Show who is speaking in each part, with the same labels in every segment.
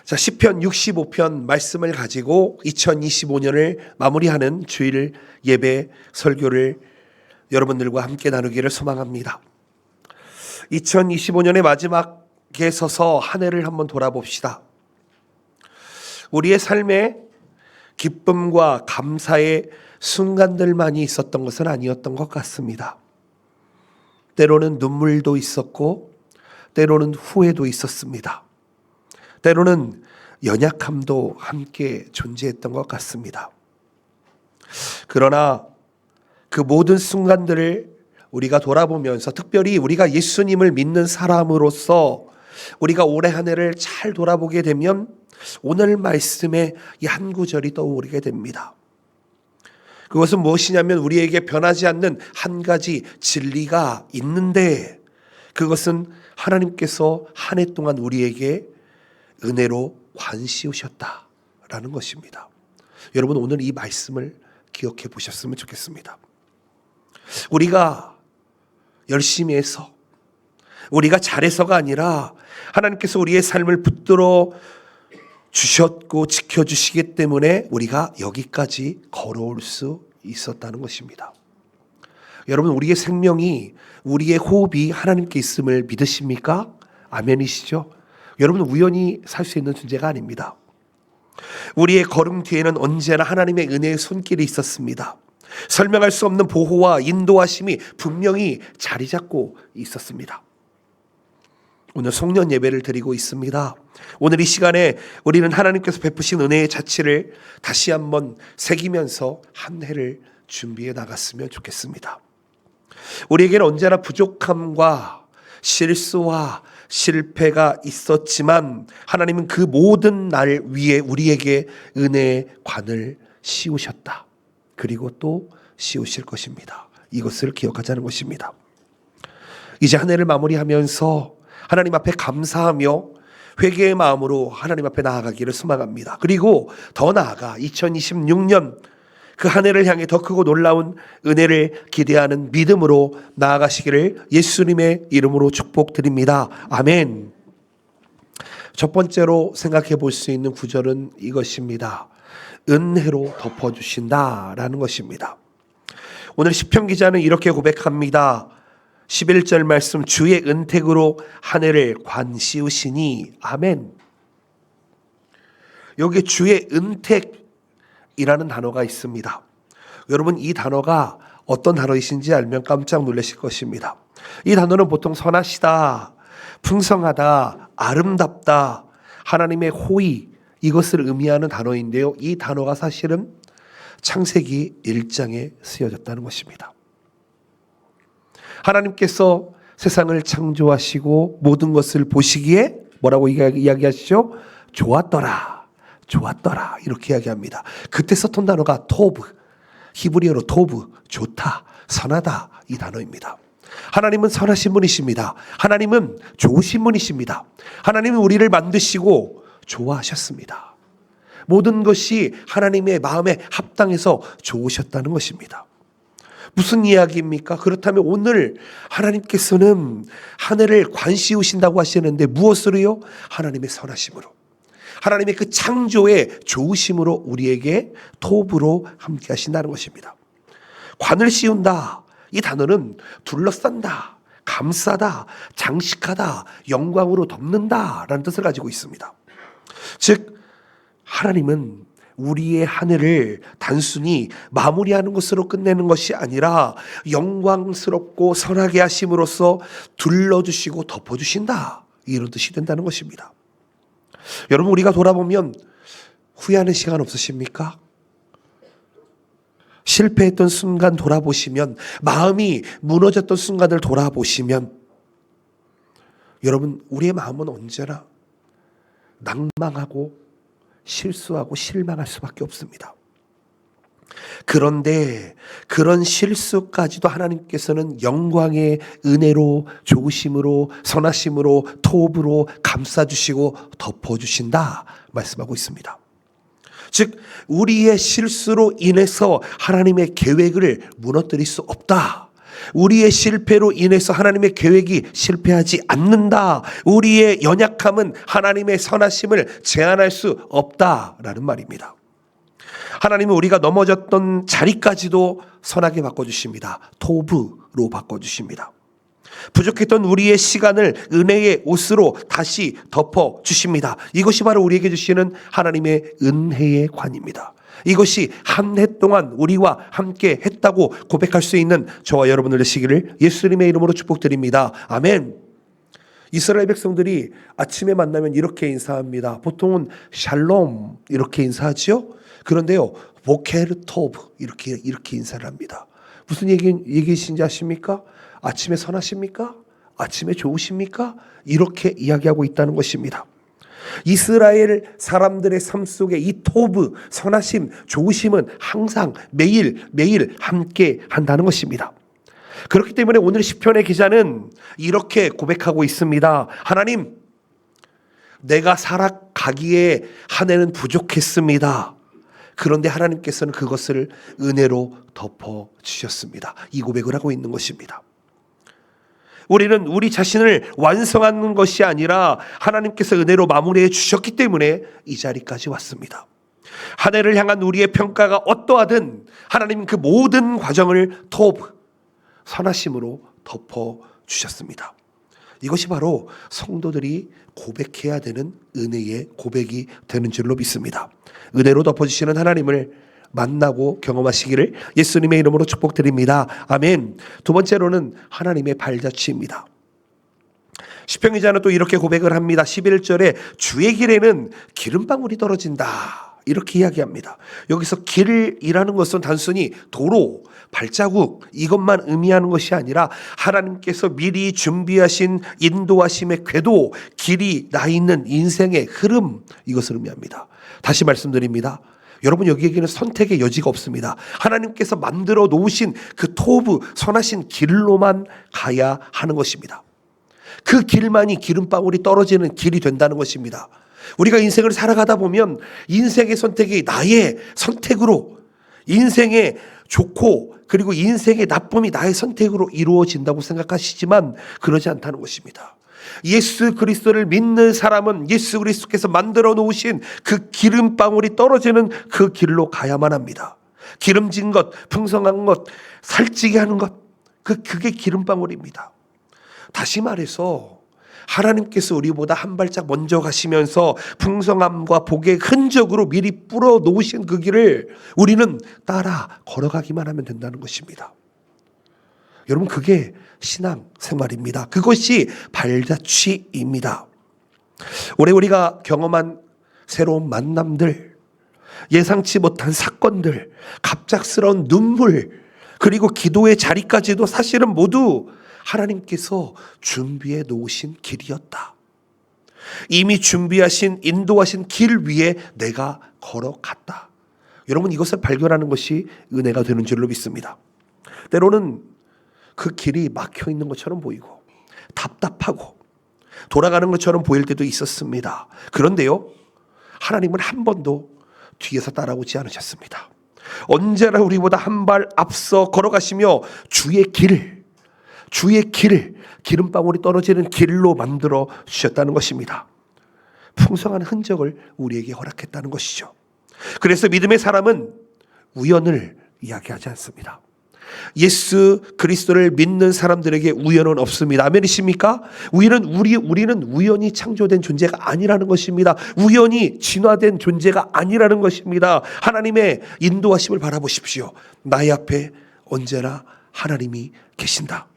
Speaker 1: 자, 시편 65편 말씀을 가지고 2025년을 마무리하는 주일 예배 설교를 여러분들과 함께 나누기를 소망합니다. 2025년의 마지막에 서서 한 해를 한번 돌아봅시다. 우리의 삶에 기쁨과 감사의 순간들만이 있었던 것은 아니었던 것 같습니다. 때로는 눈물도 있었고 때로는 후회도 있었습니다. 때로는 연약함도 함께 존재했던 것 같습니다. 그러나 그 모든 순간들을 우리가 돌아보면서, 특별히 우리가 예수님을 믿는 사람으로서 우리가 올해 한 해를 잘 돌아보게 되면 오늘 말씀의 이 한 구절이 떠오르게 됩니다. 그것은 무엇이냐면 우리에게 변하지 않는 한 가지 진리가 있는데, 그것은 하나님께서 한 해 동안 우리에게 은혜로 관씌우셨다라는 것입니다. 여러분, 오늘 이 말씀을 기억해 보셨으면 좋겠습니다. 우리가 열심히 해서, 우리가 잘해서가 아니라 하나님께서 우리의 삶을 붙들어 주셨고 지켜주시기 때문에 우리가 여기까지 걸어올 수 있었다는 것입니다. 여러분, 우리의 생명이, 우리의 호흡이 하나님께 있음을 믿으십니까? 아멘이시죠? 여러분은 우연히 살 수 있는 존재가 아닙니다. 우리의 걸음 뒤에는 언제나 하나님의 은혜의 손길이 있었습니다. 설명할 수 없는 보호와 인도하심이 분명히 자리 잡고 있었습니다. 오늘 송년 예배를 드리고 있습니다. 오늘 이 시간에 우리는 하나님께서 베푸신 은혜의 자취를 다시 한번 새기면서 한 해를 준비해 나갔으면 좋겠습니다. 우리에게는 언제나 부족함과 실수와 실패가 있었지만 하나님은 그 모든 날 위에 우리에게 은혜의 관을 씌우셨다. 그리고 또 씌우실 것입니다. 이것을 기억하자는 것입니다. 이제 한 해를 마무리하면서 하나님 앞에 감사하며 회개의 마음으로 하나님 앞에 나아가기를 소망합니다. 그리고 더 나아가 2026년 그 한 해를 향해 더 크고 놀라운 은혜를 기대하는 믿음으로 나아가시기를 예수님의 이름으로 축복드립니다. 아멘. 첫 번째로 생각해 볼 수 있는 구절은 이것입니다. 은혜로 덮어주신다라는 것입니다. 오늘 시편 기자는 이렇게 고백합니다. 11절 말씀, 주의 은택으로 한 해를 관씌우시니. 아멘. 여기 주의 은택이라는 단어가 있습니다. 여러분, 이 단어가 어떤 단어이신지 알면 깜짝 놀라실 것입니다. 이 단어는 보통 선하시다, 풍성하다, 아름답다, 하나님의 호의, 이것을 의미하는 단어인데요. 이 단어가 사실은 창세기 1장에 쓰여졌다는 것입니다. 하나님께서 세상을 창조하시고 모든 것을 보시기에 뭐라고 이야기하시죠? 좋았더라, 좋았더라, 이렇게 이야기합니다. 그때 썼던 단어가 토브, 히브리어로 토브, 좋다, 선하다, 이 단어입니다. 하나님은 선하신 분이십니다. 하나님은 좋으신 분이십니다. 하나님은 우리를 만드시고 좋아하셨습니다. 모든 것이 하나님의 마음에 합당해서 좋으셨다는 것입니다. 무슨 이야기입니까? 그렇다면 오늘 하나님께서는 한 해를 관씌우신다고 하시는데 무엇으로요? 하나님의 선하심으로, 하나님의 그 창조의 좋으심으로 우리에게 톱으로 함께 하신다는 것입니다. 관을 씌운다, 이 단어는 둘러싼다, 감싸다, 장식하다, 영광으로 덮는다 라는 뜻을 가지고 있습니다. 즉, 하나님은 우리의 한 해를 단순히 마무리하는 것으로 끝내는 것이 아니라 영광스럽고 선하게 하심으로써 둘러주시고 덮어주신다, 이런 뜻이 된다는 것입니다. 여러분, 우리가 돌아보면 후회하는 시간 없으십니까? 실패했던 순간 돌아보시면, 마음이 무너졌던 순간을 돌아보시면, 여러분, 우리의 마음은 언제나 낭망하고 실수하고 실망할 수밖에 없습니다. 그런데 그런 실수까지도 하나님께서는 영광의 은혜로, 좋으심으로, 선하심으로, 톱으로 감싸주시고 덮어주신다 말씀하고 있습니다. 즉, 우리의 실수로 인해서 하나님의 계획을 무너뜨릴 수 없다. 우리의 실패로 인해서 하나님의 계획이 실패하지 않는다. 우리의 연약함은 하나님의 선하심을 제한할 수 없다라는 말입니다. 하나님은 우리가 넘어졌던 자리까지도 선하게 바꿔주십니다. 토브로 바꿔주십니다. 부족했던 우리의 시간을 은혜의 옷으로 다시 덮어주십니다. 이것이 바로 우리에게 주시는 하나님의 은혜의 관입니다. 이것이 한 해 동안 우리와 함께 했다고 고백할 수 있는 저와 여러분들 되시기를 예수님의 이름으로 축복드립니다. 아멘. 이스라엘 백성들이 아침에 만나면 이렇게 인사합니다. 보통은 샬롬 이렇게 인사하죠. 그런데요, 보케르 토브 이렇게 인사를 합니다. 무슨 얘기이신지 아십니까? 아침에 선하십니까? 아침에 좋으십니까? 이렇게 이야기하고 있다는 것입니다. 이스라엘 사람들의 삶 속에 이 토브, 선하심, 좋으심은 항상 매일 함께 한다는 것입니다. 그렇기 때문에 오늘 시편의 기자는 이렇게 고백하고 있습니다. 하나님, 내가 살아가기에 한 해는 부족했습니다. 그런데 하나님께서는 그것을 은혜로 덮어주셨습니다. 이 고백을 하고 있는 것입니다. 우리는 우리 자신을 완성하는 것이 아니라 하나님께서 은혜로 마무리해 주셨기 때문에 이 자리까지 왔습니다. 한 해를 향한 우리의 평가가 어떠하든 하나님 그 모든 과정을 토브, 선하심으로 덮어주셨습니다. 이것이 바로 성도들이 고백해야 되는 은혜의 고백이 되는 줄로 믿습니다. 은혜로 덮어주시는 하나님을 만나고 경험하시기를 예수님의 이름으로 축복드립니다. 아멘. 두 번째로는 하나님의 발자취입니다. 시편 기자는 또 이렇게 고백을 합니다. 11절에 주의 길에는 기름방울이 떨어진다. 이렇게 이야기합니다. 여기서 길이라는 것은 단순히 도로, 발자국 이것만 의미하는 것이 아니라 하나님께서 미리 준비하신 인도하심의 궤도, 길이 나 있는 인생의 흐름, 이것을 의미합니다. 다시 말씀드립니다. 여러분, 여기에게는 선택의 여지가 없습니다. 하나님께서 만들어 놓으신 그 토브, 선하신 길로만 가야 하는 것입니다. 그 길만이 기름방울이 떨어지는 길이 된다는 것입니다. 우리가 인생을 살아가다 보면 인생의 선택이 나의 선택으로, 인생의 좋고 그리고 인생의 나쁨이 나의 선택으로 이루어진다고 생각하시지만 그러지 않다는 것입니다. 예수 그리스도를 믿는 사람은 예수 그리스도께서 만들어 놓으신 그 기름방울이 떨어지는 그 길로 가야만 합니다. 기름진 것, 풍성한 것, 살찌게 하는 것, 그게 기름방울입니다. 다시 말해서 하나님께서 우리보다 한 발짝 먼저 가시면서 풍성함과 복의 흔적으로 미리 뿌려 놓으신 그 길을 우리는 따라 걸어가기만 하면 된다는 것입니다. 여러분, 그게 신앙 생활입니다. 그것이 발자취입니다. 올해 우리가 경험한 새로운 만남들, 예상치 못한 사건들, 갑작스러운 눈물, 그리고 기도의 자리까지도 사실은 모두 하나님께서 준비해 놓으신 길이었다. 이미 준비하신, 인도하신 길 위에 내가 걸어갔다. 여러분, 이것을 발견하는 것이 은혜가 되는 줄로 믿습니다. 때로는 그 길이 막혀 있는 것처럼 보이고 답답하고 돌아가는 것처럼 보일 때도 있었습니다. 그런데요, 하나님은 한 번도 뒤에서 따라오지 않으셨습니다. 언제나 우리보다 한 발 앞서 걸어가시며 주의 길을 기름방울이 떨어지는 길로 만들어 주셨다는 것입니다. 풍성한 흔적을 우리에게 허락했다는 것이죠. 그래서 믿음의 사람은 우연을 이야기하지 않습니다. 예수 그리스도를 믿는 사람들에게 우연은 없습니다. 아멘이십니까? 우리는 우연히 창조된 존재가 아니라는 것입니다. 우연히 진화된 존재가 아니라는 것입니다. 하나님의 인도하심을 바라보십시오. 나의 앞에 언제나 하나님이 계신다.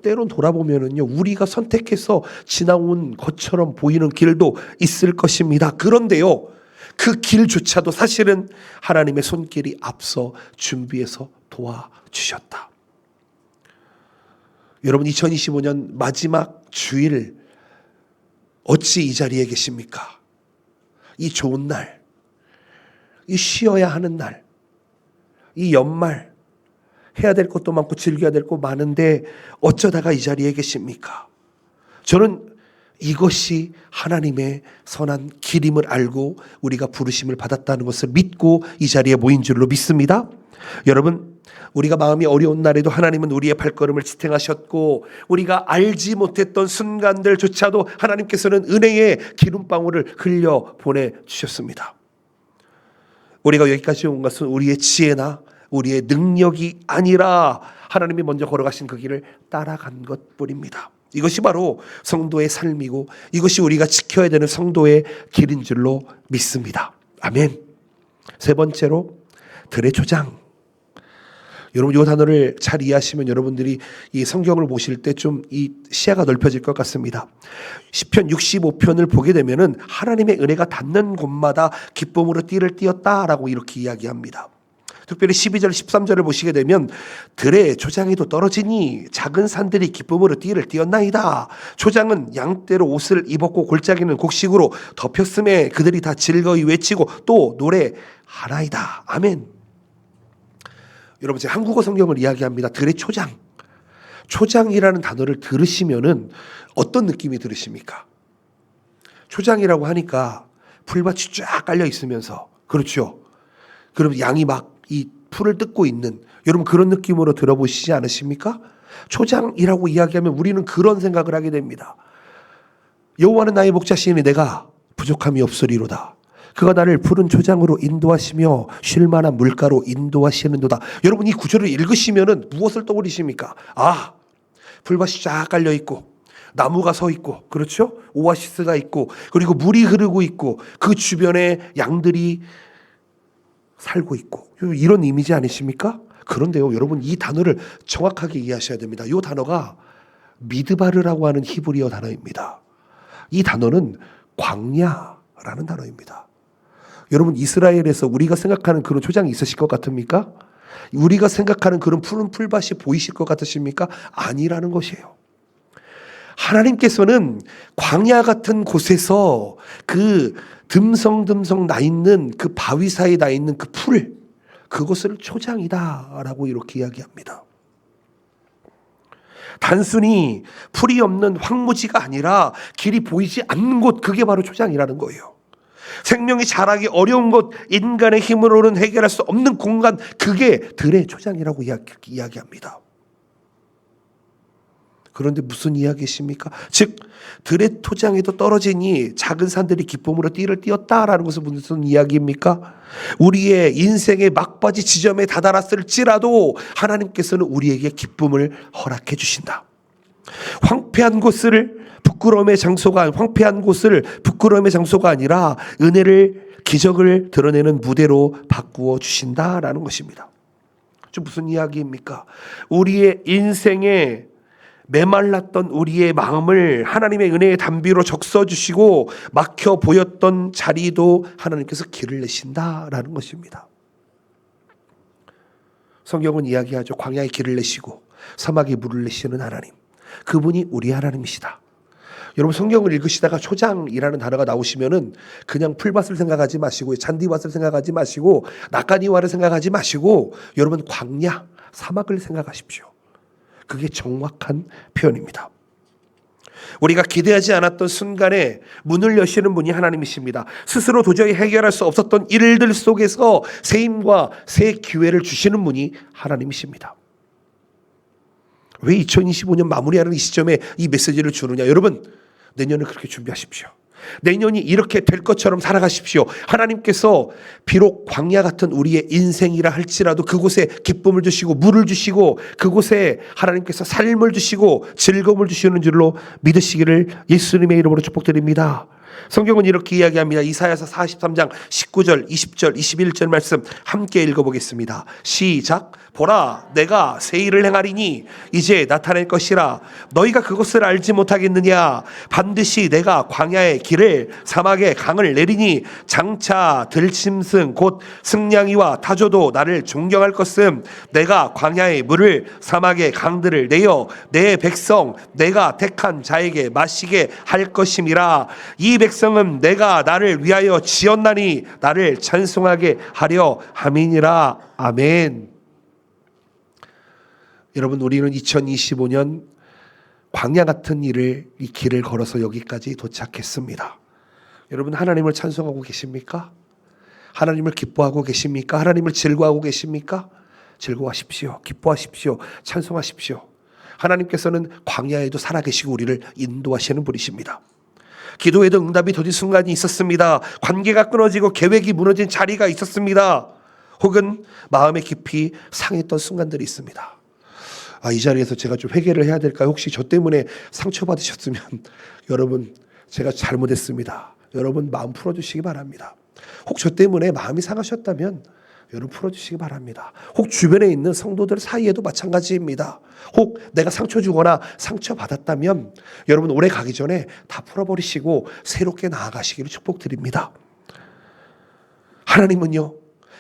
Speaker 1: 때론 돌아보면은요, 우리가 선택해서 지나온 것처럼 보이는 길도 있을 것입니다. 그런데요, 그 길조차도 사실은 하나님의 손길이 앞서 준비해서 도와주셨다. 여러분, 2025년 마지막 주일 어찌 이 자리에 계십니까? 이 좋은 날, 이 쉬어야 하는 날, 이 연말 해야 될 것도 많고 즐겨야 될 것 많은데 어쩌다가 이 자리에 계십니까? 저는 이것이 하나님의 선한 길임을 알고 우리가 부르심을 받았다는 것을 믿고 이 자리에 모인 줄로 믿습니다. 여러분, 우리가 마음이 어려운 날에도 하나님은 우리의 발걸음을 지탱하셨고, 우리가 알지 못했던 순간들조차도 하나님께서는 은혜의 기름방울을 흘려 보내주셨습니다. 우리가 여기까지 온 것은 우리의 지혜나 우리의 능력이 아니라 하나님이 먼저 걸어가신 그 길을 따라간 것뿐입니다. 이것이 바로 성도의 삶이고, 이것이 우리가 지켜야 되는 성도의 길인 줄로 믿습니다. 아멘. 세 번째로, 들의 초장. 여러분, 이 단어를 잘 이해하시면 여러분들이 이 성경을 보실 때 좀 이 시야가 넓혀질 것 같습니다. 시편 65편을 보게 되면은 하나님의 은혜가 닿는 곳마다 기쁨으로 띠를 띄었다라고 이렇게 이야기합니다. 특별히 12절 13절을 보시게 되면 들의 초장에도 떨어지니 작은 산들이 기쁨으로 띠를 띄었나이다. 초장은 양떼로 옷을 입었고 골짜기는 곡식으로 덮였음에 그들이 다 즐거이 외치고 또 노래하나이다. 아멘. 여러분, 제가 한국어 성경을 이야기합니다. 들의 초장. 초장이라는 단어를 들으시면은 어떤 느낌이 들으십니까? 초장이라고 하니까 풀밭이 쫙 깔려 있으면서, 그렇죠? 그럼 양이 막 이 풀을 뜯고 있는, 여러분 그런 느낌으로 들어보시지 않으십니까? 초장이라고 이야기하면 우리는 그런 생각을 하게 됩니다. 여호와는 나의 목자시니 내가 부족함이 없으리로다. 그가 나를 푸른 초장으로 인도하시며 쉴 만한 물가로 인도하시는도다. 여러분, 이 구절을 읽으시면은 무엇을 떠올리십니까? 아, 풀밭이 쫙 깔려 있고 나무가 서 있고, 그렇죠? 오아시스가 있고, 그리고 물이 흐르고 있고, 그 주변에 양들이 살고 있고, 이런 이미지 아니십니까? 그런데요, 여러분, 이 단어를 정확하게 이해하셔야 됩니다. 이 단어가 미드바르라고 하는 히브리어 단어입니다. 이 단어는 광야라는 단어입니다. 여러분, 이스라엘에서 우리가 생각하는 그런 초장이 있으실 것 같습니까? 우리가 생각하는 그런 푸른 풀밭이 보이실 것 같으십니까? 아니라는 것이에요. 하나님께서는 광야 같은 곳에서 그 듬성듬성 나 있는 그 바위 사이에 나 있는 그 풀, 그것을 초장이다라고 이렇게 이야기합니다. 단순히 풀이 없는 황무지가 아니라 길이 보이지 않는 곳, 그게 바로 초장이라는 거예요. 생명이 자라기 어려운 곳, 인간의 힘으로는 해결할 수 없는 공간, 그게 들의 초장이라고 이야기합니다. 그런데 무슨 이야기십니까? 즉, 들의 토장에도 떨어지니 작은 산들이 기쁨으로 띠를 띄었다라는 것은 무슨 이야기입니까? 우리의 인생의 막바지 지점에 다다랐을지라도 하나님께서는 우리에게 기쁨을 허락해 주신다. 황폐한 곳을 부끄러움의 장소가, 황폐한 곳을 부끄러움의 장소가 아니라 은혜를, 기적을 드러내는 무대로 바꾸어 주신다라는 것입니다. 좀 무슨 이야기입니까? 우리의 인생에 메말랐던 우리의 마음을 하나님의 은혜의 담비로 적셔주시고 막혀 보였던 자리도 하나님께서 길을 내신다라는 것입니다. 성경은 이야기하죠. 광야에 길을 내시고 사막에 물을 내시는 하나님, 그분이 우리 하나님이시다. 여러분, 성경을 읽으시다가 초장이라는 단어가 나오시면은 그냥 풀밭을 생각하지 마시고, 잔디밭을 생각하지 마시고, 낙가니와를 생각하지 마시고, 여러분, 광야, 사막을 생각하십시오. 그게 정확한 표현입니다. 우리가 기대하지 않았던 순간에 문을 여시는 분이 하나님이십니다. 스스로 도저히 해결할 수 없었던 일들 속에서 새 힘과 새 기회를 주시는 분이 하나님이십니다. 왜 2025년 마무리하는 이 시점에 이 메시지를 주느냐? 여러분, 내년을 그렇게 준비하십시오. 내년이 이렇게 될 것처럼 살아가십시오. 하나님께서 비록 광야 같은 우리의 인생이라 할지라도 그곳에 기쁨을 주시고 물을 주시고 그곳에 하나님께서 삶을 주시고 즐거움을 주시는 줄로 믿으시기를 예수님의 이름으로 축복드립니다. 성경은 이렇게 이야기합니다. 이사야서 43장 19절, 20절, 21절 말씀 함께 읽어보겠습니다. 시작. 보라, 내가 새 일을 행하리니 이제 나타낼 것이라. 너희가 그것을 알지 못하겠느냐? 반드시 내가 광야의 길을, 사막의 강을 내리니 장차 들짐승 곧 승냥이와 타조도 나를 존경할 것은 내가 광야의 물을, 사막의 강들을 내어 내 백성 내가 택한 자에게 마시게 할 것임이라. 이 백성은 내가 나를 위하여 지었나니 나를 찬송하게 하려 함이니라. 아멘. 여러분, 우리는 2025년 광야 같은 이 길을 걸어서 여기까지 도착했습니다. 여러분, 하나님을 찬송하고 계십니까? 하나님을 기뻐하고 계십니까? 하나님을 즐거워하고 계십니까? 즐거워하십시오. 기뻐하십시오. 찬송하십시오. 하나님께서는 광야에도 살아계시고 우리를 인도하시는 분이십니다. 기도에도 응답이 더딘 순간이 있었습니다. 관계가 끊어지고 계획이 무너진 자리가 있었습니다. 혹은 마음의 깊이 상했던 순간들이 있습니다. 이 자리에서 제가 좀 회개를 해야 될까요? 혹시 저 때문에 상처받으셨으면 여러분, 제가 잘못했습니다. 여러분 마음 풀어주시기 바랍니다. 혹 저 때문에 마음이 상하셨다면 여러분 풀어주시기 바랍니다. 혹 주변에 있는 성도들 사이에도 마찬가지입니다. 혹 내가 상처 주거나 상처받았다면 여러분 오래 가기 전에 다 풀어버리시고 새롭게 나아가시기를 축복드립니다. 하나님은요,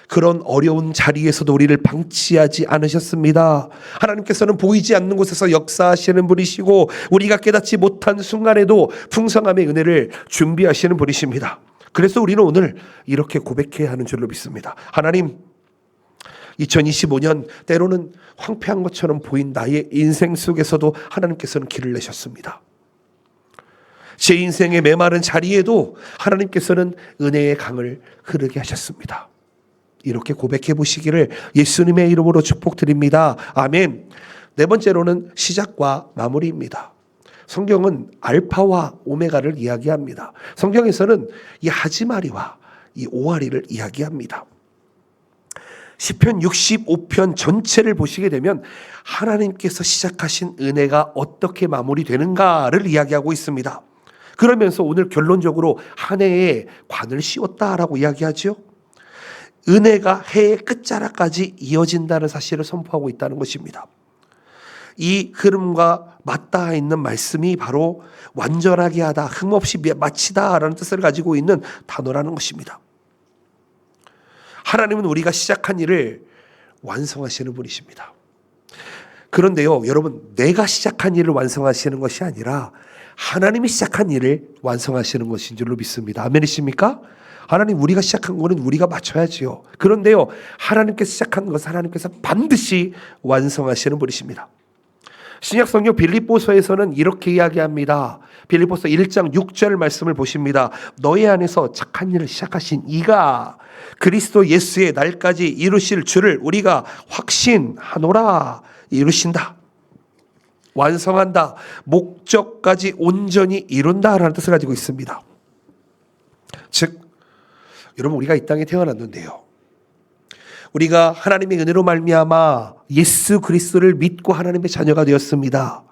Speaker 1: 그런 어려운 자리에서도 우리를 방치하지 않으셨습니다. 하나님께서는 보이지 않는 곳에서 역사하시는 분이시고 우리가 깨닫지 못한 순간에도 풍성함의 은혜를 준비하시는 분이십니다. 그래서 우리는 오늘 이렇게 고백해야 하는 줄로 믿습니다. 하나님, 2025년 때로는 황폐한 것처럼 보인 나의 인생 속에서도 하나님께서는 길을 내셨습니다. 제 인생의 메마른 자리에도 하나님께서는 은혜의 강을 흐르게 하셨습니다. 이렇게 고백해 보시기를 예수님의 이름으로 축복드립니다. 아멘. 네 번째로는 시작과 마무리입니다. 성경은 알파와 오메가를 이야기합니다. 성경에서는 이 하지마리와 이 오아리를 이야기합니다. 시편 65편 전체를 보시게 되면 하나님께서 시작하신 은혜가 어떻게 마무리되는가를 이야기하고 있습니다. 그러면서 오늘 결론적으로 한 해에 관을 씌웠다라고 이야기하죠. 은혜가 해의 끝자락까지 이어진다는 사실을 선포하고 있다는 것입니다. 이 흐름과 맞닿아 있는 말씀이 바로 완전하게 하다, 흠없이 마치다라는 뜻을 가지고 있는 단어라는 것입니다. 하나님은 우리가 시작한 일을 완성하시는 분이십니다. 그런데요, 여러분, 내가 시작한 일을 완성하시는 것이 아니라 하나님이 시작한 일을 완성하시는 것인 줄로 믿습니다. 아멘이십니까? 하나님, 우리가 시작한 거는 우리가 맞춰야지요. 그런데요, 하나님께서 시작한 것을 하나님께서 반드시 완성하시는 분이십니다. 신약성경 빌립보서에서는 이렇게 이야기합니다. 빌립보서 1장 6절 말씀을 보십니다. 너희 안에서 착한 일을 시작하신 이가 그리스도 예수의 날까지 이루실 줄을 우리가 확신하노라. 이루신다, 완성한다, 목적까지 온전히 이룬다라는 뜻을 가지고 있습니다. 즉, 여러분, 우리가 이 땅에 태어났는데요, 우리가 하나님의 은혜로 말미암아 예수 그리스도를 믿고 하나님의 자녀가 되었습니다.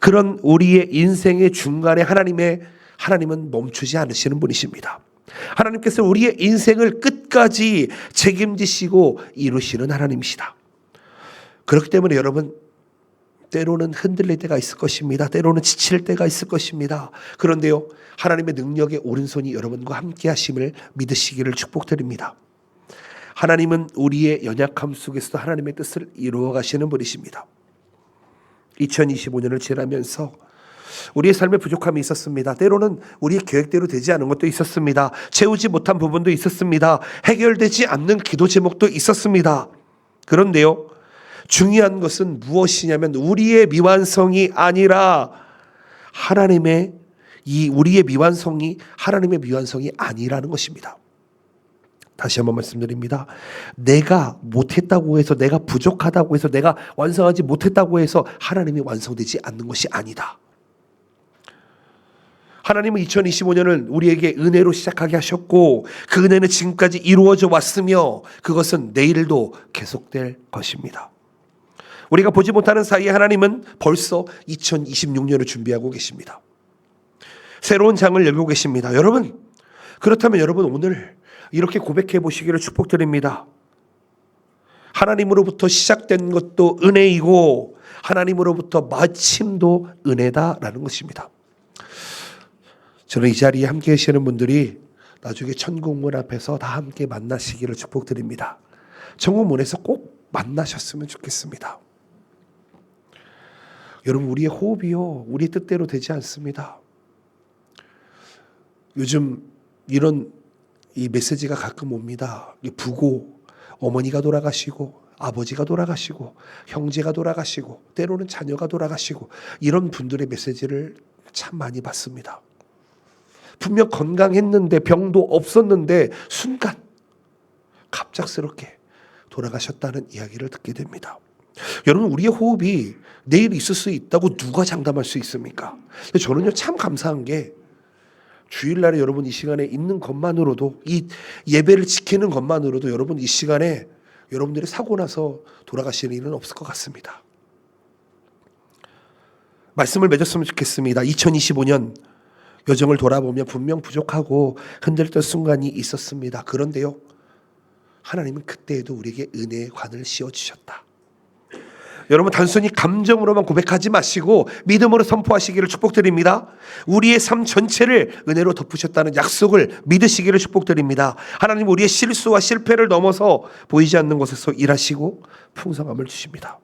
Speaker 1: 그런 우리의 인생의 중간에 하나님은 멈추지 않으시는 분이십니다. 하나님께서 우리의 인생을 끝까지 책임지시고 이루시는 하나님이시다. 그렇기 때문에 여러분, 때로는 흔들릴 때가 있을 것입니다. 때로는 지칠 때가 있을 것입니다. 그런데요, 하나님의 능력의 오른손이 여러분과 함께 하심을 믿으시기를 축복드립니다. 하나님은 우리의 연약함 속에서도 하나님의 뜻을 이루어 가시는 분이십니다. 2025년을 지나면서 우리의 삶에 부족함이 있었습니다. 때로는 우리의 계획대로 되지 않은 것도 있었습니다. 채우지 못한 부분도 있었습니다. 해결되지 않는 기도 제목도 있었습니다. 그런데요, 중요한 것은 무엇이냐면 우리의 미완성이 아니라 우리의 미완성이 하나님의 미완성이 아니라는 것입니다. 다시 한번 말씀드립니다. 내가 못했다고 해서, 내가 부족하다고 해서, 내가 완성하지 못했다고 해서 하나님이 완성되지 않는 것이 아니다. 하나님은 2025년을 우리에게 은혜로 시작하게 하셨고 그 은혜는 지금까지 이루어져 왔으며 그것은 내일도 계속될 것입니다. 우리가 보지 못하는 사이에 하나님은 벌써 2026년을 준비하고 계십니다. 새로운 장을 열고 계십니다. 여러분, 그렇다면 여러분 오늘 이렇게 고백해 보시기를 축복드립니다. 하나님으로부터 시작된 것도 은혜이고 하나님으로부터 마침도 은혜다라는 것입니다. 저는 이 자리에 함께 계시는 분들이 나중에 천국문 앞에서 다 함께 만나시기를 축복드립니다. 천국문에서 꼭 만나셨으면 좋겠습니다. 여러분, 우리의 호흡이요, 우리 뜻대로 되지 않습니다. 요즘 이런 이 메시지가 가끔 옵니다. 부고, 어머니가 돌아가시고 아버지가 돌아가시고 형제가 돌아가시고 때로는 자녀가 돌아가시고 이런 분들의 메시지를 참 많이 받습니다. 분명 건강했는데 병도 없었는데 순간 갑작스럽게 돌아가셨다는 이야기를 듣게 됩니다. 여러분, 우리의 호흡이 내일 있을 수 있다고 누가 장담할 수 있습니까? 근데 저는요, 참 감사한 게 주일날에 여러분 이 시간에 있는 것만으로도, 이 예배를 지키는 것만으로도 여러분 이 시간에 여러분들이 사고 나서 돌아가시는 일은 없을 것 같습니다. 말씀을 맺었으면 좋겠습니다. 2025년 여정을 돌아보면 분명 부족하고 흔들렸던 순간이 있었습니다. 그런데요, 하나님은 그때에도 우리에게 은혜의 관을 씌워주셨다. 여러분, 단순히 감정으로만 고백하지 마시고 믿음으로 선포하시기를 축복드립니다. 우리의 삶 전체를 은혜로 덮으셨다는 약속을 믿으시기를 축복드립니다. 하나님, 우리의 실수와 실패를 넘어서 보이지 않는 곳에서 일하시고 풍성함을 주십니다.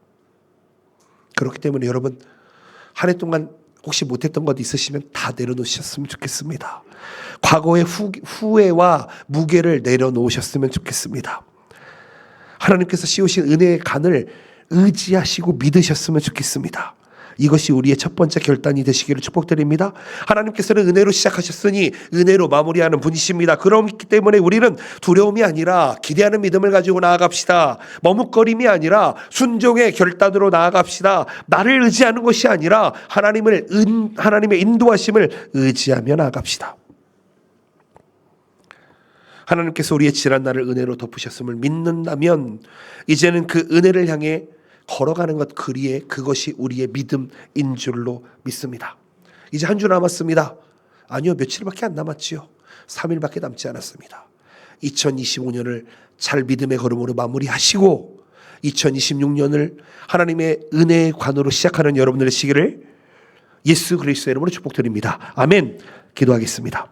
Speaker 1: 그렇기 때문에 여러분, 한 해 동안 혹시 못했던 것 있으시면 다 내려놓으셨으면 좋겠습니다. 과거의 후회와 무게를 내려놓으셨으면 좋겠습니다. 하나님께서 씌우신 은혜의 간을 의지하시고 믿으셨으면 좋겠습니다. 이것이 우리의 첫 번째 결단이 되시기를 축복드립니다. 하나님께서는 은혜로 시작하셨으니 은혜로 마무리하는 분이십니다. 그렇기 때문에 우리는 두려움이 아니라 기대하는 믿음을 가지고 나아갑시다. 머뭇거림이 아니라 순종의 결단으로 나아갑시다. 나를 의지하는 것이 아니라 하나님의 인도하심을 의지하며 나아갑시다. 하나님께서 우리의 지난 날을 은혜로 덮으셨음을 믿는다면 이제는 그 은혜를 향해 걸어가는 것 그것이 우리의 믿음인 줄로 믿습니다. 이제 한 주 남았습니다. 아니요, 며칠밖에 안 남았지요. 3일밖에 남지 않았습니다. 2025년을 잘 믿음의 걸음으로 마무리하시고 2026년을 하나님의 은혜의 관으로 시작하는 여러분들의 시기를 예수 그리스도의 이름으로 축복드립니다. 아멘. 기도하겠습니다.